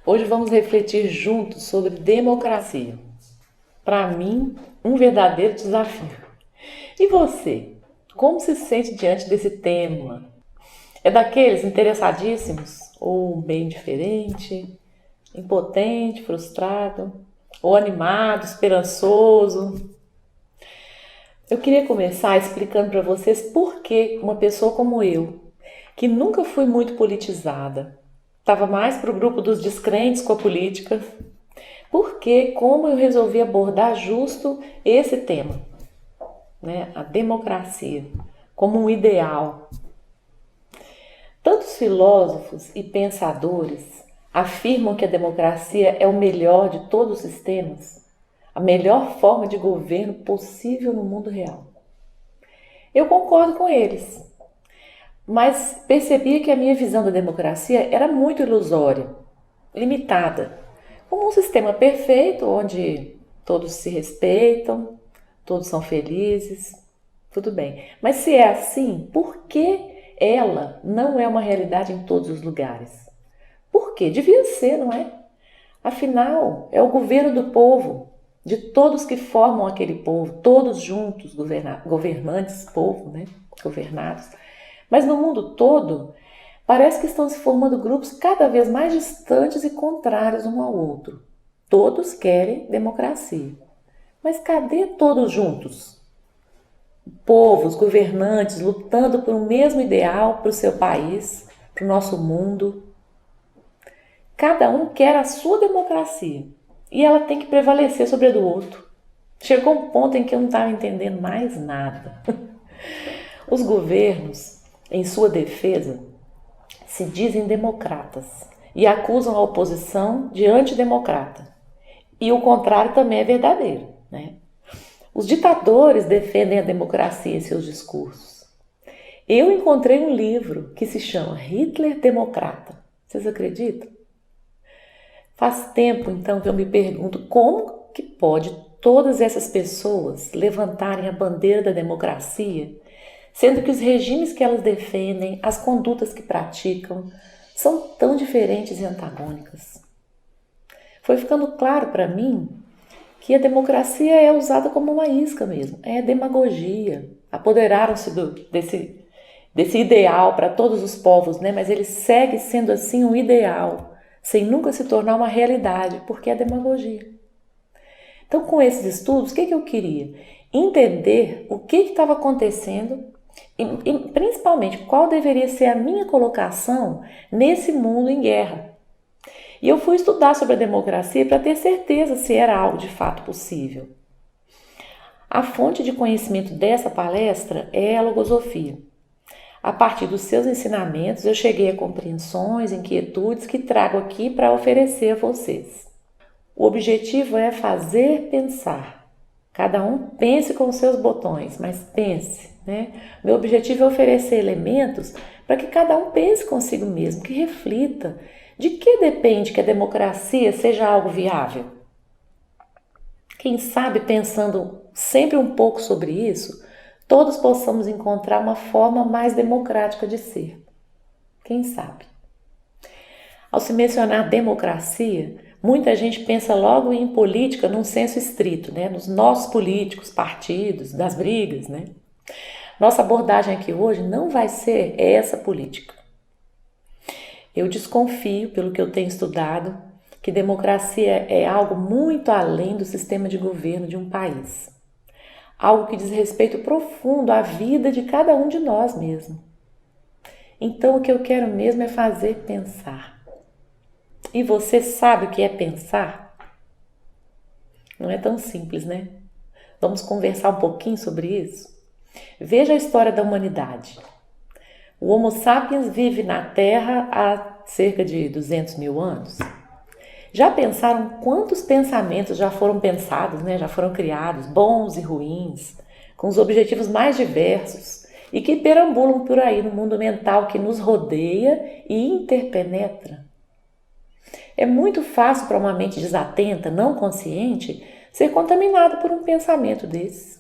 Hoje vamos refletir juntos sobre democracia. Para mim, um verdadeiro desafio. E você? Como se sente diante desse tema? É daqueles interessadíssimos? Ou bem indiferente, impotente, frustrado? Ou animado, esperançoso? Eu queria começar explicando para vocês por que uma pessoa como eu, que nunca fui muito politizada, estava mais para o grupo dos descrentes com a política, porque como eu resolvi abordar justo esse tema, né? A democracia, como um ideal. Tantos filósofos e pensadores afirmam que a democracia é o melhor de todos os sistemas, a melhor forma de governo possível no mundo real. Eu concordo com eles, mas percebi que a minha visão da democracia era muito ilusória, limitada, como um sistema perfeito onde todos se respeitam, todos são felizes, tudo bem. Mas se é assim, por que ela não é uma realidade em todos os lugares? Por quê? Devia ser, não é? Afinal, é o governo do povo, de todos que formam aquele povo, todos juntos, governantes, povo, né? Governados. Mas no mundo todo, parece que estão se formando grupos cada vez mais distantes e contrários um ao outro. Todos querem democracia. Mas cadê todos juntos? Povos, governantes, lutando por um mesmo ideal para o seu país, para o nosso mundo. Cada um quer a sua democracia e ela tem que prevalecer sobre a do outro. Chegou um ponto em que eu não estava entendendo mais nada. Os governos, em sua defesa, se dizem democratas e acusam a oposição de antidemocrata. E o contrário também é verdadeiro, né? Os ditadores defendem a democracia em seus discursos. Eu encontrei um livro que se chama Hitler Democrata. Vocês acreditam? Faz tempo, então, que eu me pergunto como que pode todas essas pessoas levantarem a bandeira da democracia, sendo que os regimes que elas defendem, as condutas que praticam, são tão diferentes e antagônicas. Foi ficando claro para mim que a democracia é usada como uma isca mesmo, é demagogia. Apoderaram-se desse ideal para todos os povos, né? Mas ele segue sendo assim um ideal, sem nunca se tornar uma realidade, porque é demagogia. Então, com esses estudos, o que eu queria? Entender o que estava acontecendo e principalmente qual deveria ser a minha colocação nesse mundo em guerra. E eu fui estudar sobre a democracia para ter certeza se era algo de fato possível. A fonte de conhecimento dessa palestra é a logosofia. A partir dos seus ensinamentos, eu cheguei a compreensões, inquietudes que trago aqui para oferecer a vocês. O objetivo é fazer pensar. Cada um pense com os seus botões, mas pense, né? Meu objetivo é oferecer elementos para que cada um pense consigo mesmo, que reflita. De que depende que a democracia seja algo viável? Quem sabe, pensando sempre um pouco sobre isso, todos possamos encontrar uma forma mais democrática de ser. Quem sabe? Ao se mencionar democracia, muita gente pensa logo em política num senso estrito, né? Nos nossos políticos, partidos, das brigas, né? Nossa abordagem aqui hoje não vai ser essa política. Eu desconfio, pelo que eu tenho estudado, que democracia é algo muito além do sistema de governo de um país. Algo que diz respeito profundo à vida de cada um de nós mesmo. Então, o que eu quero mesmo é fazer pensar. E você sabe o que é pensar? Não é tão simples, né? Vamos conversar um pouquinho sobre isso? Veja a história da humanidade. O Homo sapiens vive na Terra há cerca de 200 mil anos. Já pensaram quantos pensamentos já foram pensados, né? Já foram criados, bons e ruins, com os objetivos mais diversos e que perambulam por aí no mundo mental que nos rodeia e interpenetra? É muito fácil para uma mente desatenta, não consciente, ser contaminada por um pensamento desses.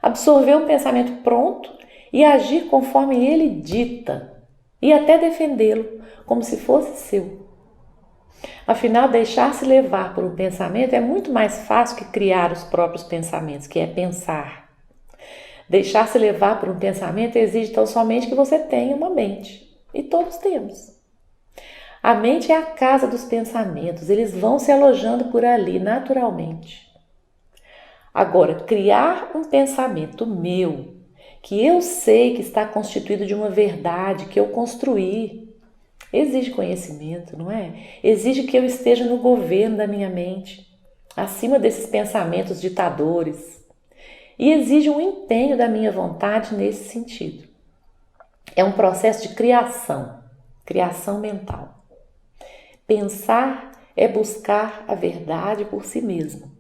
Absorver um pensamento pronto e agir conforme ele dita, e até defendê-lo como se fosse seu. Afinal, deixar-se levar por um pensamento é muito mais fácil que criar os próprios pensamentos, que é pensar. Deixar-se levar por um pensamento exige tão somente que você tenha uma mente. E todos temos. A mente é a casa dos pensamentos, eles vão se alojando por ali naturalmente. Agora, criar um pensamento meu, que eu sei que está constituído de uma verdade que eu construí, exige conhecimento, não é? Exige que eu esteja no governo da minha mente, acima desses pensamentos ditadores. E exige um empenho da minha vontade nesse sentido. É um processo de criação mental. Pensar é buscar a verdade por si mesmo.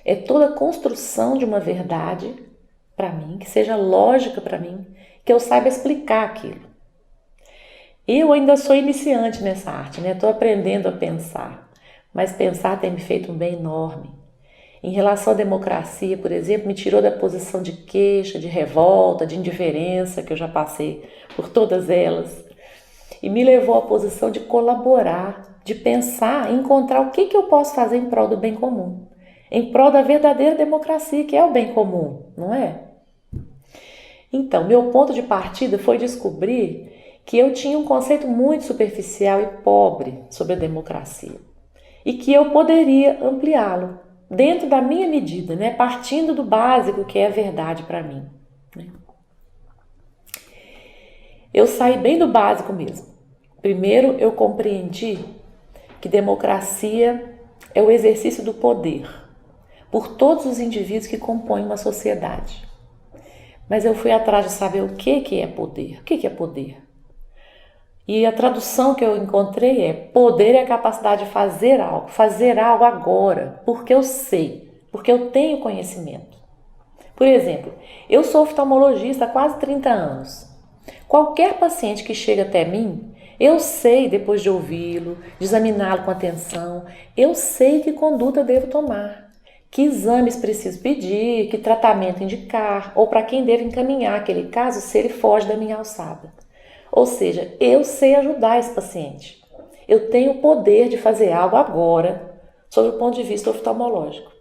É toda a construção de uma verdade para mim, que seja lógica para mim, que eu saiba explicar aquilo. Eu ainda sou iniciante nessa arte, né? Estou aprendendo a pensar, mas pensar tem me feito um bem enorme. Em relação à democracia, por exemplo, me tirou da posição de queixa, de revolta, de indiferença, que eu já passei por todas elas, e me levou à posição de colaborar, de pensar, encontrar o que eu posso fazer em prol do bem comum, em prol da verdadeira democracia, que é o bem comum, não é? Então, meu ponto de partida foi descobrir que eu tinha um conceito muito superficial e pobre sobre a democracia e que eu poderia ampliá-lo dentro da minha medida, né? Partindo do básico que é a verdade para mim. Né? Eu saí bem do básico mesmo. Primeiro, eu compreendi que democracia é o exercício do poder por todos os indivíduos que compõem uma sociedade. Mas eu fui atrás de saber o que é poder. O que é poder? E a tradução que eu encontrei é: poder é a capacidade de fazer algo agora, porque eu sei, porque eu tenho conhecimento. Por exemplo, eu sou oftalmologista há quase 30 anos. Qualquer paciente que chega até mim, eu sei, depois de ouvi-lo, de examiná-lo com atenção, eu sei que conduta devo tomar, que exames preciso pedir, que tratamento indicar, ou para quem devo encaminhar aquele caso se ele foge da minha alçada. Ou seja, eu sei ajudar esse paciente. Eu tenho o poder de fazer algo agora, sob o ponto de vista oftalmológico.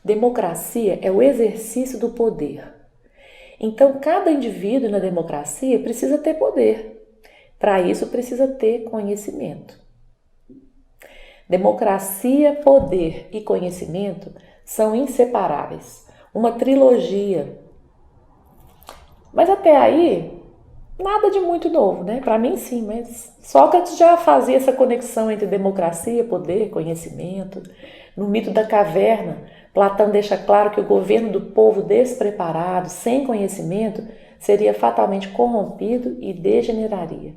Democracia é o exercício do poder. Então, cada indivíduo na democracia precisa ter poder. Para isso, precisa ter conhecimento. Democracia, poder e conhecimento são inseparáveis. Uma trilogia. Mas até aí, nada de muito novo, né? Para mim sim, mas Sócrates já fazia essa conexão entre democracia, poder, conhecimento. No mito da caverna, Platão deixa claro que o governo do povo despreparado, sem conhecimento, seria fatalmente corrompido e degeneraria.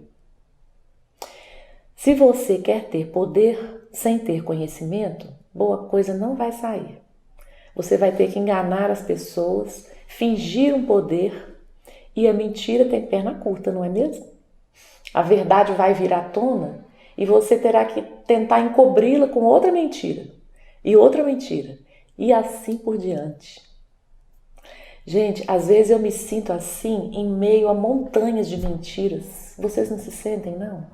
Se você quer ter poder sem ter conhecimento, boa coisa não vai sair. Você vai ter que enganar as pessoas, fingir um poder. E a mentira tem perna curta, não é mesmo? A verdade vai vir à tona e você terá que tentar encobri-la com outra mentira. E outra mentira. E assim por diante. Gente, às vezes eu me sinto assim em meio a montanhas de mentiras. Vocês não se sentem, não?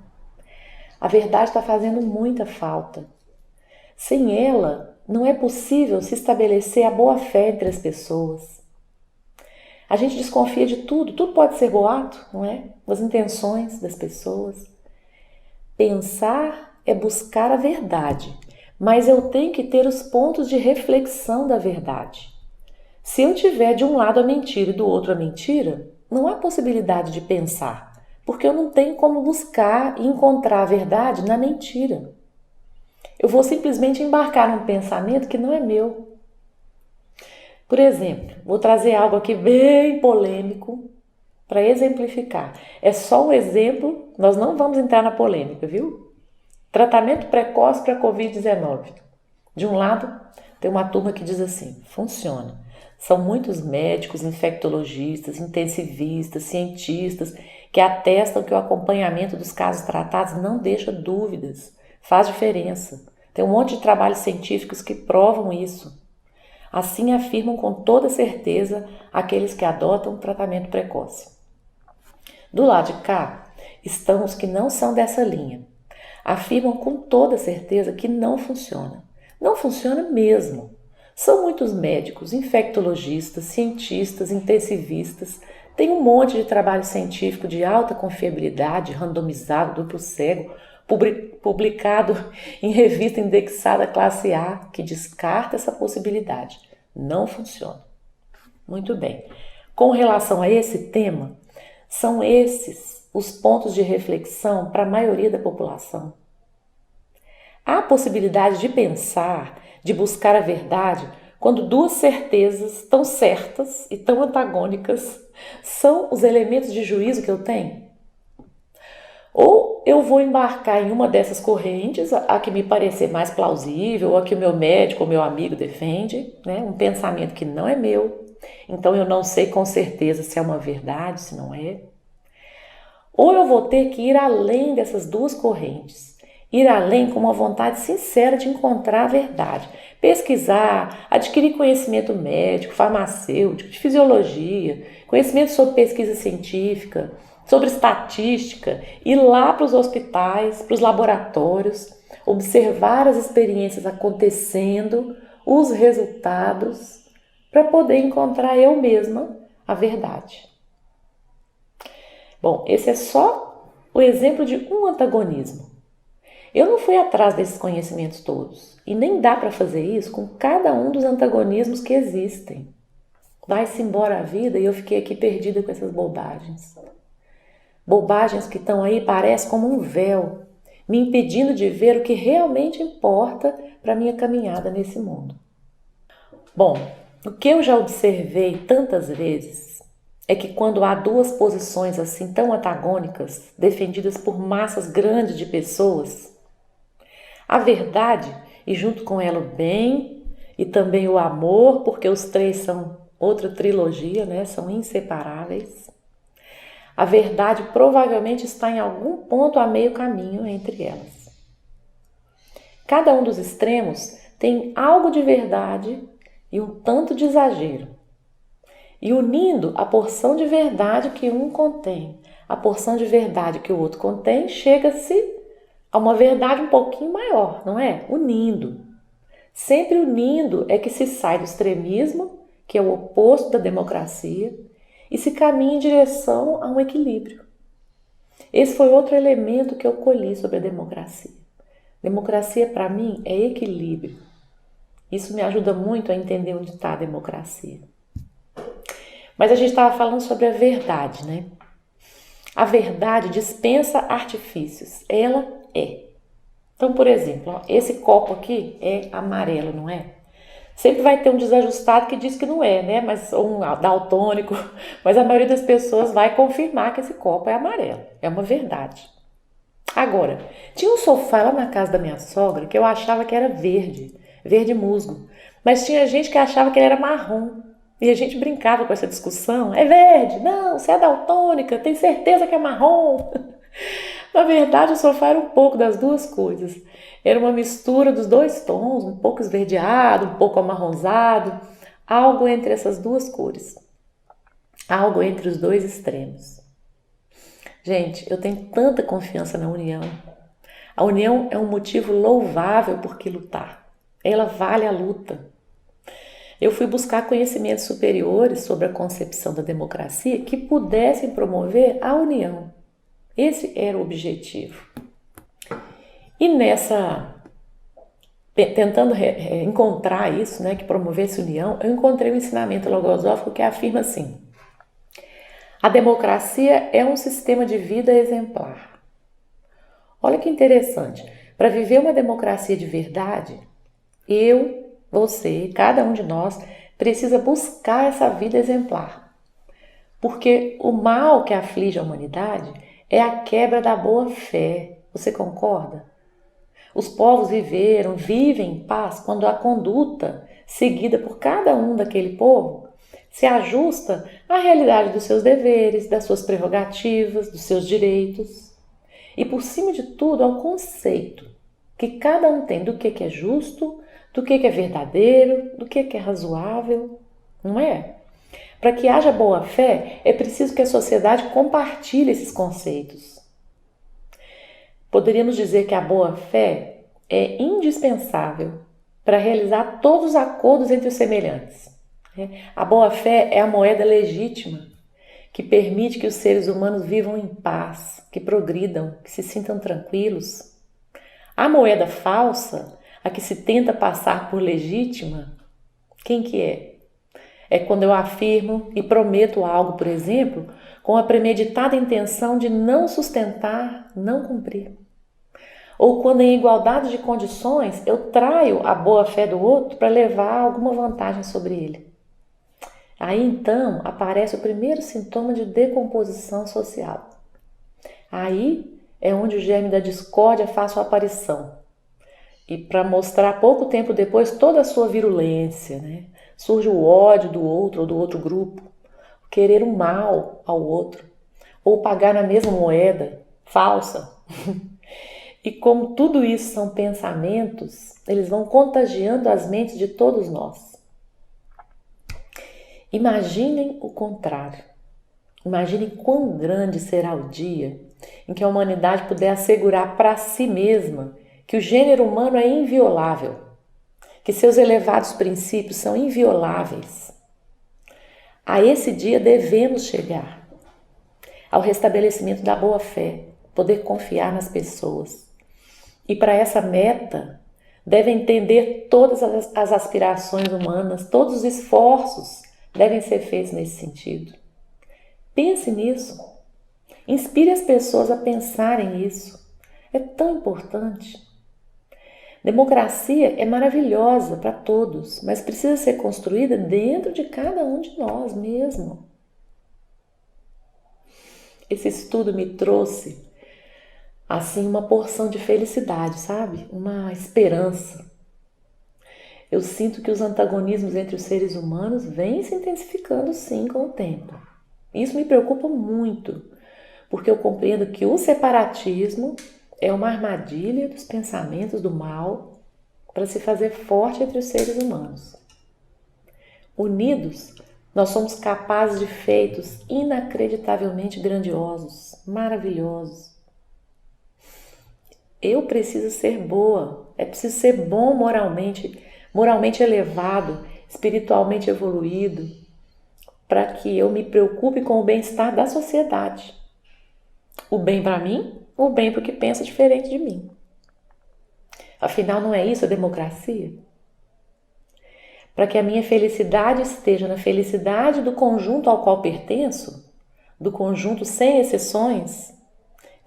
A verdade está fazendo muita falta. Sem ela, não é possível se estabelecer a boa-fé entre as pessoas. A gente desconfia de tudo, tudo pode ser boato, não é? Das intenções das pessoas. Pensar é buscar a verdade, mas eu tenho que ter os pontos de reflexão da verdade. Se eu tiver de um lado a mentira e do outro a mentira, não há possibilidade de pensar, porque eu não tenho como buscar e encontrar a verdade na mentira. Eu vou simplesmente embarcar num pensamento que não é meu. Por exemplo, vou trazer algo aqui bem polêmico para exemplificar. É só um exemplo, nós não vamos entrar na polêmica, viu? Tratamento precoce para a Covid-19. De um lado, tem uma turma que diz assim: funciona. São muitos médicos, infectologistas, intensivistas, cientistas que atestam que o acompanhamento dos casos tratados não deixa dúvidas, faz diferença. Tem um monte de trabalhos científicos que provam isso. Assim afirmam com toda certeza aqueles que adotam o tratamento precoce. Do lado de cá estão os que não são dessa linha. afirmam com toda certeza que não funciona. Não funciona mesmo. São muitos médicos, infectologistas, cientistas, intensivistas, tem um monte de trabalho científico de alta confiabilidade, randomizado, duplo cego, publicado em revista indexada classe A, que descarta essa possibilidade. Não funciona. Muito bem. Com relação a esse tema, são esses os pontos de reflexão para a maioria da população. Há possibilidade de pensar, de buscar a verdade, quando duas certezas tão certas e tão antagônicas são os elementos de juízo que eu tenho? Ou eu vou embarcar em uma dessas correntes, a que me parecer mais plausível, ou a que o meu médico ou meu amigo defende, né? Um pensamento que não é meu, então eu não sei com certeza se é uma verdade, se não é. Ou eu vou ter que ir além dessas duas correntes, ir além com uma vontade sincera de encontrar a verdade, pesquisar, adquirir conhecimento médico, farmacêutico, de fisiologia, conhecimento sobre pesquisa científica, sobre estatística, ir lá para os hospitais, para os laboratórios, observar as experiências acontecendo, os resultados, para poder encontrar eu mesma a verdade. Bom, esse é só o exemplo de um antagonismo. Eu não fui atrás desses conhecimentos todos, e nem dá para fazer isso com cada um dos antagonismos que existem. Vai-se embora a vida e eu fiquei aqui perdida com essas bobagens. Bobagens que estão aí, parecem como um véu, me impedindo de ver o que realmente importa para a minha caminhada nesse mundo. Bom, o que eu já observei tantas vezes é que quando há duas posições assim tão antagônicas, defendidas por massas grandes de pessoas, a verdade, e junto com ela o bem e também o amor, porque os três são outra trilogia, né? São inseparáveis. A verdade provavelmente está em algum ponto a meio caminho entre elas. Cada um dos extremos tem algo de verdade e um tanto de exagero. E unindo a porção de verdade que um contém, a porção de verdade que o outro contém, chega-se a uma verdade um pouquinho maior, não é? Unindo. Sempre unindo é que se sai do extremismo, que é o oposto da democracia, e se caminha em direção a um equilíbrio. Esse foi outro elemento que eu colhi sobre a democracia. Democracia, para mim, é equilíbrio. Isso me ajuda muito a entender onde está a democracia. Mas a gente estava falando sobre a verdade, né? A verdade dispensa artifícios. Ela é. Então, por exemplo, ó, esse copo aqui é amarelo, não é? Sempre vai ter um desajustado que diz que não é, né? Mas um daltônico, mas a maioria das pessoas vai confirmar que esse copo é amarelo. É uma verdade. Agora, tinha um sofá lá na casa da minha sogra que eu achava que era verde, verde musgo. Mas tinha gente que achava que ele era marrom. E a gente brincava com essa discussão. É verde? Não, você é daltônica, tem certeza que é marrom? Na verdade, o sofá era um pouco das duas coisas. Era uma mistura dos dois tons, um pouco esverdeado, um pouco amarronzado, algo entre essas duas cores, algo entre os dois extremos. Gente, eu tenho tanta confiança na união. A união é um motivo louvável por que lutar. Ela vale a luta. Eu fui buscar conhecimentos superiores sobre a concepção da democracia que pudessem promover a união. Esse era o objetivo. E tentando encontrar isso, né, que promovesse união, eu encontrei um ensinamento logosófico que afirma assim: a democracia é um sistema de vida exemplar. Olha que interessante. Para viver uma democracia de verdade, eu, você, cada um de nós precisa buscar essa vida exemplar. Porque o mal que aflige a humanidade é a quebra da boa-fé. Você concorda? Os povos vivem em paz quando a conduta seguida por cada um daquele povo se ajusta à realidade dos seus deveres, das suas prerrogativas, dos seus direitos. E por cima de tudo, ao conceito que cada um tem do que é justo, do que é verdadeiro, do que é razoável, não é? Para que haja boa-fé, é preciso que a sociedade compartilhe esses conceitos. Poderíamos dizer que a boa-fé é indispensável para realizar todos os acordos entre os semelhantes. A boa-fé é a moeda legítima que permite que os seres humanos vivam em paz, que progridam, que se sintam tranquilos. A moeda falsa, a que se tenta passar por legítima, quem que é? É quando eu afirmo e prometo algo, por exemplo, com a premeditada intenção de não sustentar, não cumprir. Ou quando em igualdade de condições eu traio a boa-fé do outro para levar alguma vantagem sobre ele. Aí então aparece o primeiro sintoma de decomposição social. Aí é onde o germe da discórdia faz sua aparição. E para mostrar pouco tempo depois toda a sua virulência, né? Surge o ódio do outro ou do outro grupo, querer o mal ao outro, ou pagar na mesma moeda, falsa. E como tudo isso são pensamentos, eles vão contagiando as mentes de todos nós. Imaginem o contrário. Imaginem quão grande será o dia em que a humanidade puder assegurar para si mesma que o gênero humano é inviolável, que seus elevados princípios são invioláveis. A esse dia devemos chegar, ao restabelecimento da boa-fé, poder confiar nas pessoas. E para essa meta, deve entender todas as aspirações humanas, todos os esforços devem ser feitos nesse sentido. Pense nisso. Inspire as pessoas a pensarem nisso. É tão importante. Democracia é maravilhosa para todos, mas precisa ser construída dentro de cada um de nós mesmo. Esse estudo me trouxe assim uma porção de felicidade, sabe? Uma esperança. Eu sinto que os antagonismos entre os seres humanos vêm se intensificando sim com o tempo. Isso me preocupa muito, porque eu compreendo que o separatismo é uma armadilha dos pensamentos do mal para se fazer forte entre os seres humanos. Unidos, nós somos capazes de feitos inacreditavelmente grandiosos, maravilhosos. Eu preciso ser boa, é preciso ser bom moralmente elevado, espiritualmente evoluído, para que eu me preocupe com o bem-estar da sociedade. O bem para mim, o bem para o que pensa diferente de mim. Afinal, não é isso a democracia? Para que a minha felicidade esteja na felicidade do conjunto ao qual pertenço, do conjunto sem exceções,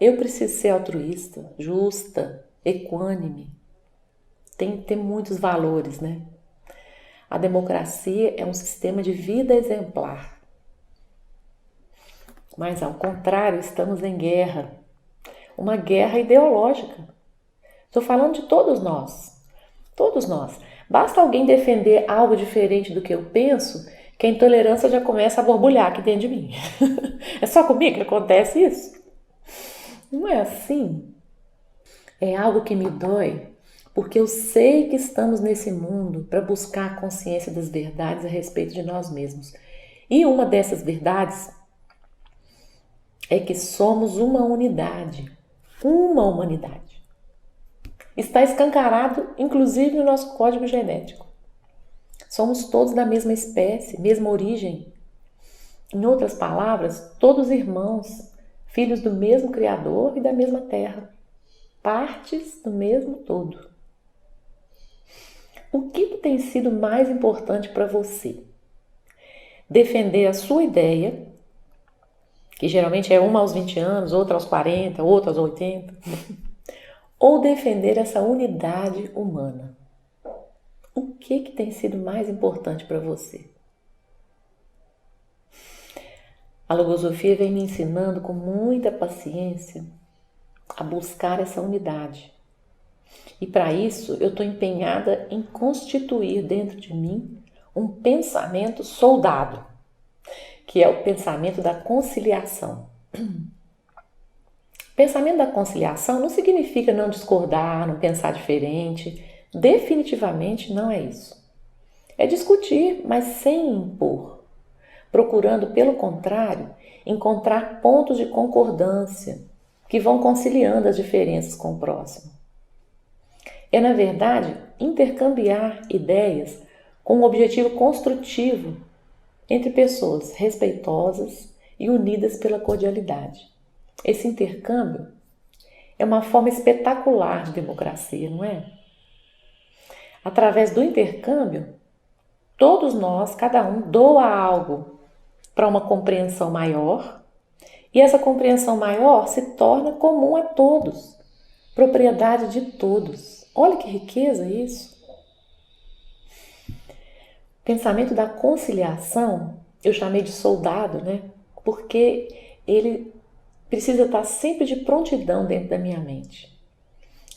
eu preciso ser altruísta, justa, equânime. Tem que ter muitos valores, né? A democracia é um sistema de vida exemplar. Mas, ao contrário, estamos em guerra. Uma guerra ideológica. Estou falando de todos nós. Todos nós. Basta alguém defender algo diferente do que eu penso, que a intolerância já começa a borbulhar aqui dentro de mim. É só comigo que acontece isso? Não é assim. É algo que me dói, porque eu sei que estamos nesse mundo para buscar a consciência das verdades a respeito de nós mesmos. E uma dessas verdades é que somos uma unidade, uma humanidade. Está escancarado, inclusive, no nosso código genético. Somos todos da mesma espécie, mesma origem. Em outras palavras, todos irmãos, filhos do mesmo Criador e da mesma terra, partes do mesmo todo. O que tem sido mais importante para você? Defender a sua ideia, que geralmente é uma aos 20 anos, outra aos 40, outra aos 80, ou defender essa unidade humana? O que tem sido mais importante para você? A logosofia vem me ensinando com muita paciência a buscar essa unidade. E para isso eu estou empenhada em constituir dentro de mim um pensamento soldado, que é o pensamento da conciliação. Pensamento da conciliação não significa não discordar, não pensar diferente. Definitivamente não é isso. É discutir, mas sem impor. Procurando, pelo contrário, encontrar pontos de concordância que vão conciliando as diferenças com o próximo. É, na verdade, intercambiar ideias com um objetivo construtivo entre pessoas respeitosas e unidas pela cordialidade. Esse intercâmbio é uma forma espetacular de democracia, não é? Através do intercâmbio, todos nós, cada um, doa algo para uma compreensão maior, e essa compreensão maior se torna comum a todos, propriedade de todos. Olha que riqueza isso! O pensamento da conciliação, eu chamei de soldado, né? Porque ele precisa estar sempre de prontidão dentro da minha mente.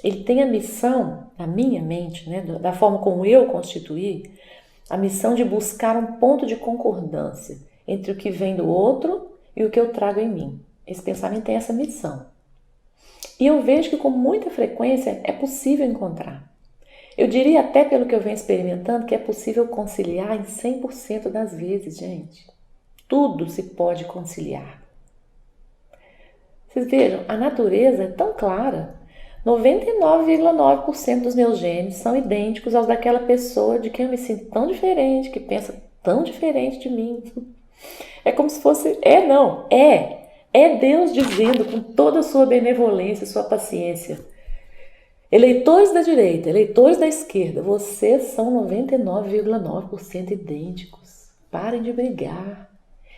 Ele tem a missão, na minha mente, né, da forma como eu constituí, a missão de buscar um ponto de concordância entre o que vem do outro e o que eu trago em mim. Esse pensamento tem essa missão. E eu vejo que com muita frequência é possível encontrar. Eu diria até pelo que eu venho experimentando que é possível conciliar em 100% das vezes, gente. Tudo se pode conciliar. Vocês vejam, a natureza é tão clara. 99,9% dos meus genes são idênticos aos daquela pessoa de quem eu me sinto tão diferente, que pensa tão diferente de mim. É como se fosse... É Deus dizendo com toda a sua benevolência e sua paciência: eleitores da direita, eleitores da esquerda, vocês são 99,9% idênticos. Parem de brigar.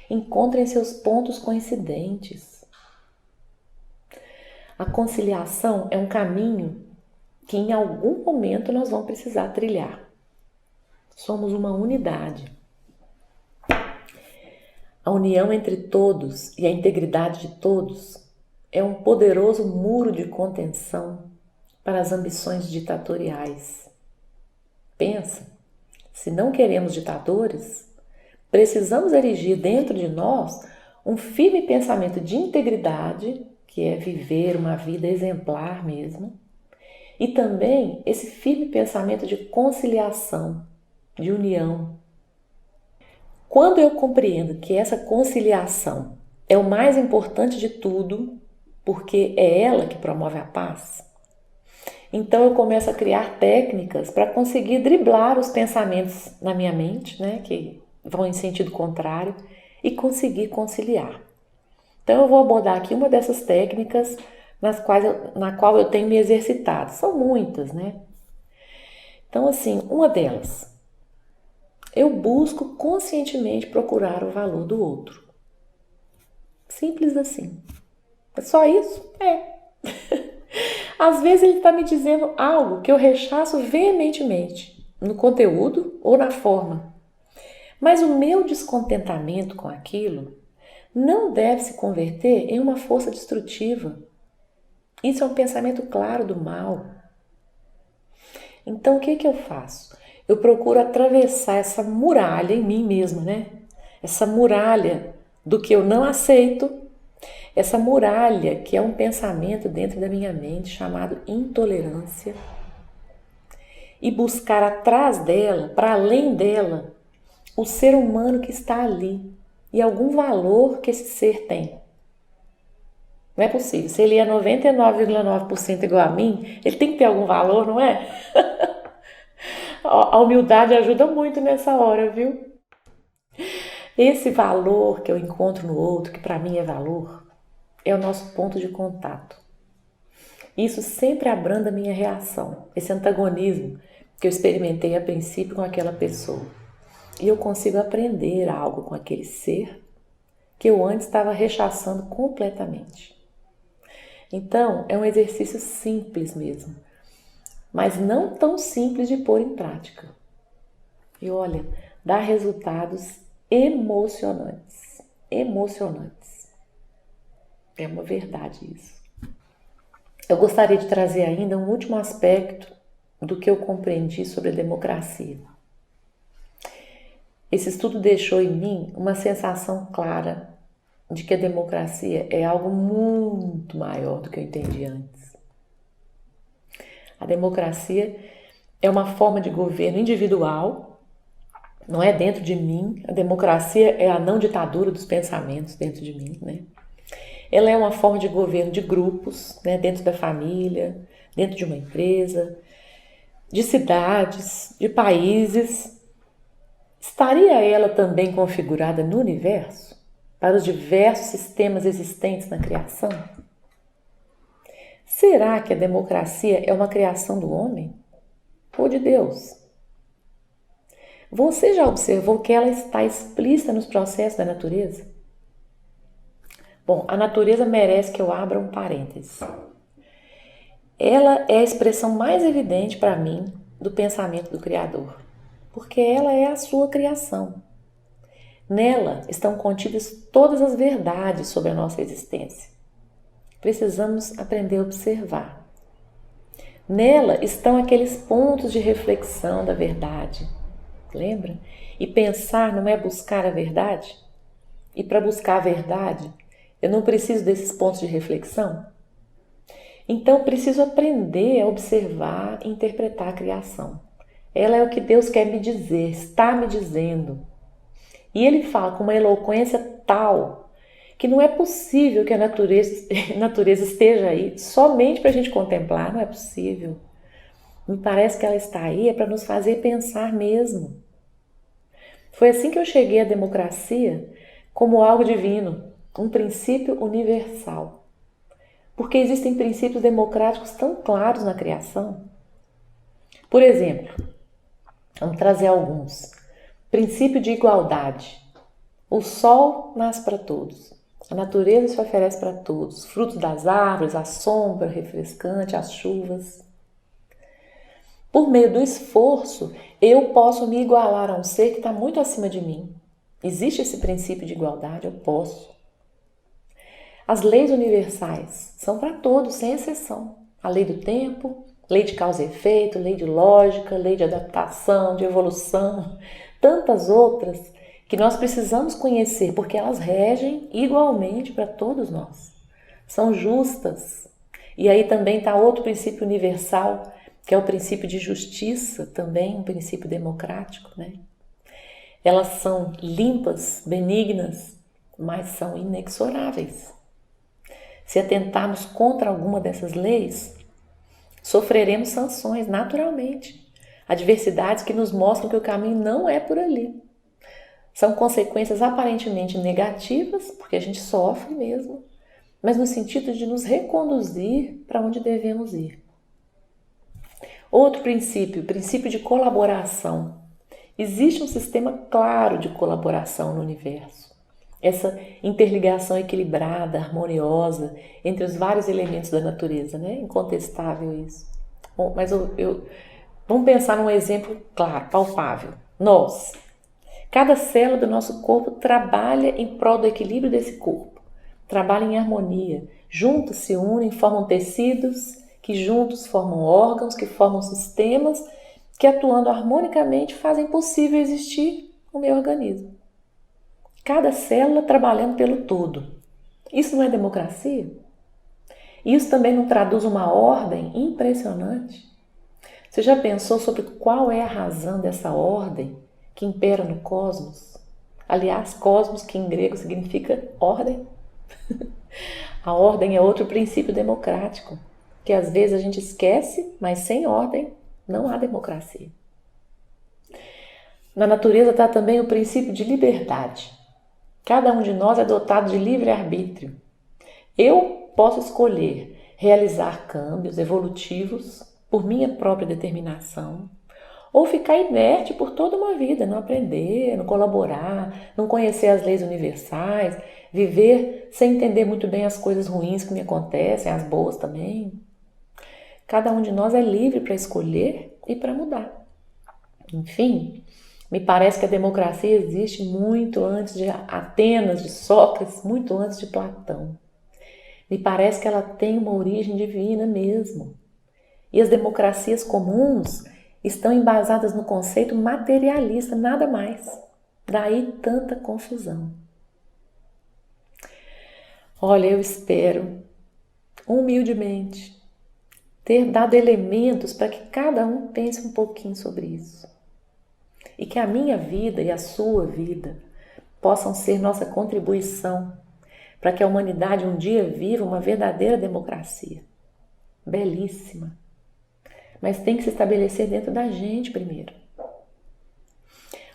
Encontrem seus pontos coincidentes. A conciliação é um caminho que em algum momento nós vamos precisar trilhar. Somos uma unidade. A união entre todos e a integridade de todos é um poderoso muro de contenção para as ambições ditatoriais. Pensa, se não queremos ditadores, precisamos erigir dentro de nós um firme pensamento de integridade, que é viver uma vida exemplar mesmo, e também esse firme pensamento de conciliação, de união. Quando eu compreendo que essa conciliação é o mais importante de tudo, porque é ela que promove a paz, então eu começo a criar técnicas para conseguir driblar os pensamentos na minha mente, né, que vão em sentido contrário, e conseguir conciliar. Então eu vou abordar aqui uma dessas técnicas na qual eu tenho me exercitado. São muitas, né? Então, assim, uma delas, eu busco conscientemente procurar o valor do outro. Simples assim. É só isso? É. Às vezes ele está me dizendo algo que eu rechaço veementemente, no conteúdo ou na forma. Mas o meu descontentamento com aquilo não deve se converter em uma força destrutiva. Isso é um pensamento claro do mal. Então, o que eu faço? Eu procuro atravessar essa muralha em mim mesma, né? Essa muralha do que eu não aceito, essa muralha que é um pensamento dentro da minha mente chamado intolerância, e buscar atrás dela, para além dela, o ser humano que está ali e algum valor que esse ser tem. Não é possível. Se ele é 99,9% igual a mim, ele tem que ter algum valor, não é? A humildade ajuda muito nessa hora, viu? Esse valor que eu encontro no outro, que para mim é valor, é o nosso ponto de contato. Isso sempre abranda a minha reação, esse antagonismo que eu experimentei a princípio com aquela pessoa. E eu consigo aprender algo com aquele ser que eu antes estava rechaçando completamente. Então, é um exercício simples mesmo, mas não tão simples de pôr em prática. E olha, dá resultados emocionantes. Emocionantes. É uma verdade isso. Eu gostaria de trazer ainda um último aspecto do que eu compreendi sobre a democracia. Esse estudo deixou em mim uma sensação clara de que a democracia é algo muito maior do que eu entendi antes. A democracia é uma forma de governo individual, não é dentro de mim. A democracia é a não ditadura dos pensamentos dentro de mim, né? Ela é uma forma de governo de grupos, né, dentro da família, dentro de uma empresa, de cidades, de países. Estaria ela também configurada no universo, para os diversos sistemas existentes na criação? Será que a democracia é uma criação do homem ou de Deus? Você já observou que ela está explícita nos processos da natureza? Bom, a natureza merece que eu abra um parêntese. Ela é a expressão mais evidente para mim do pensamento do Criador, porque ela é a sua criação. Nela estão contidas todas as verdades sobre a nossa existência. Precisamos aprender a observar. Nela estão aqueles pontos de reflexão da verdade. Lembra? E pensar não é buscar a verdade? E para buscar a verdade, eu não preciso desses pontos de reflexão? Então, preciso aprender a observar e interpretar a criação. Ela é o que Deus quer me dizer, está me dizendo. E Ele fala com uma eloquência tal que não é possível que a natureza esteja aí somente para a gente contemplar, não é possível. Me parece que ela está aí para nos fazer pensar mesmo. Foi assim que eu cheguei à democracia como algo divino, um princípio universal. Porque existem princípios democráticos tão claros na criação. Por exemplo, vamos trazer alguns. Princípio de igualdade. O sol nasce para todos. A natureza se oferece para todos. Frutos das árvores, a sombra refrescante, as chuvas. Por meio do esforço, eu posso me igualar a um ser que está muito acima de mim. Existe esse princípio de igualdade, eu posso. As leis universais são para todos, sem exceção. A lei do tempo, lei de causa e efeito, lei de lógica, lei de adaptação, de evolução, tantas outras que nós precisamos conhecer, porque elas regem igualmente para todos nós. São justas. E aí também está outro princípio universal, que é o princípio de justiça, também um princípio democrático, né? Elas são limpas, benignas, mas são inexoráveis. Se atentarmos contra alguma dessas leis, sofreremos sanções naturalmente. Adversidades que nos mostram que o caminho não é por ali. São consequências aparentemente negativas, porque a gente sofre mesmo, mas no sentido de nos reconduzir para onde devemos ir. Outro princípio, o princípio de colaboração. Existe um sistema claro de colaboração no universo. Essa interligação equilibrada, harmoniosa entre os vários elementos da natureza, né? Incontestável isso. Bom, mas vamos pensar num exemplo claro, palpável. Nós, cada célula do nosso corpo trabalha em prol do equilíbrio desse corpo, trabalha em harmonia, juntos se unem, formam tecidos, que juntos formam órgãos, que formam sistemas, que atuando harmonicamente fazem possível existir o meu organismo. Cada célula trabalhando pelo todo. Isso não é democracia? Isso também não traduz uma ordem impressionante? Você já pensou sobre qual é a razão dessa ordem que impera no cosmos? Aliás, cosmos, que em grego significa ordem. A ordem é outro princípio democrático, que às vezes a gente esquece, mas sem ordem não há democracia. Na natureza está também o princípio de liberdade. Cada um de nós é dotado de livre-arbítrio. Eu posso escolher realizar câmbios evolutivos por minha própria determinação, ou ficar inerte por toda uma vida, não aprender, não colaborar, não conhecer as leis universais, viver sem entender muito bem as coisas ruins que me acontecem, as boas também. Cada um de nós é livre para escolher e para mudar. Enfim, me parece que a democracia existe muito antes de Atenas, de Sócrates, muito antes de Platão. Me parece que ela tem uma origem divina mesmo. E as democracias comuns estão embasadas no conceito materialista, nada mais. Daí tanta confusão. Olha, eu espero, humildemente, ter dado elementos para que cada um pense um pouquinho sobre isso. E que a minha vida e a sua vida possam ser nossa contribuição para que a humanidade um dia viva uma verdadeira democracia. Belíssima. Mas tem que se estabelecer dentro da gente primeiro.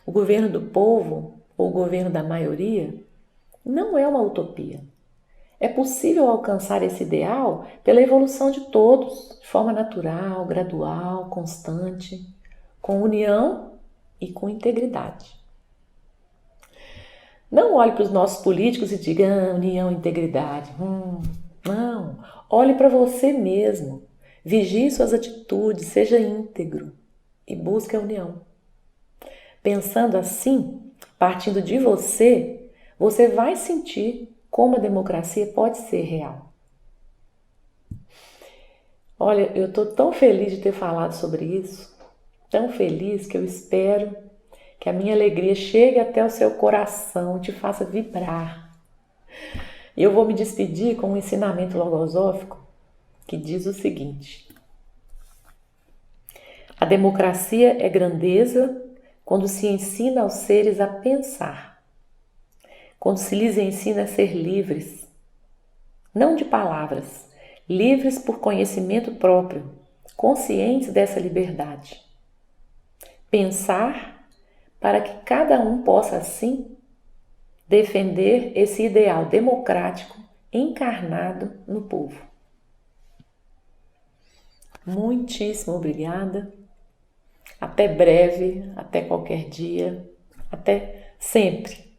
O governo do povo, ou o governo da maioria, não é uma utopia. É possível alcançar esse ideal pela evolução de todos, de forma natural, gradual, constante, com união e com integridade. Não olhe para os nossos políticos e diga união e integridade. Não, olhe para você mesmo. Vigie suas atitudes, seja íntegro e busque a união. Pensando assim, partindo de você, você vai sentir como a democracia pode ser real. Olha, eu estou tão feliz de ter falado sobre isso, tão feliz que eu espero que a minha alegria chegue até o seu coração, te faça vibrar. E eu vou me despedir com um ensinamento logosófico que diz o seguinte: a democracia é grandeza quando se ensina aos seres a pensar, quando se lhes ensina a ser livres, não de palavras, livres por conhecimento próprio, conscientes dessa liberdade. Pensar para que cada um possa, assim, defender esse ideal democrático encarnado no povo. Muitíssimo obrigada. Até breve, até qualquer dia, até sempre.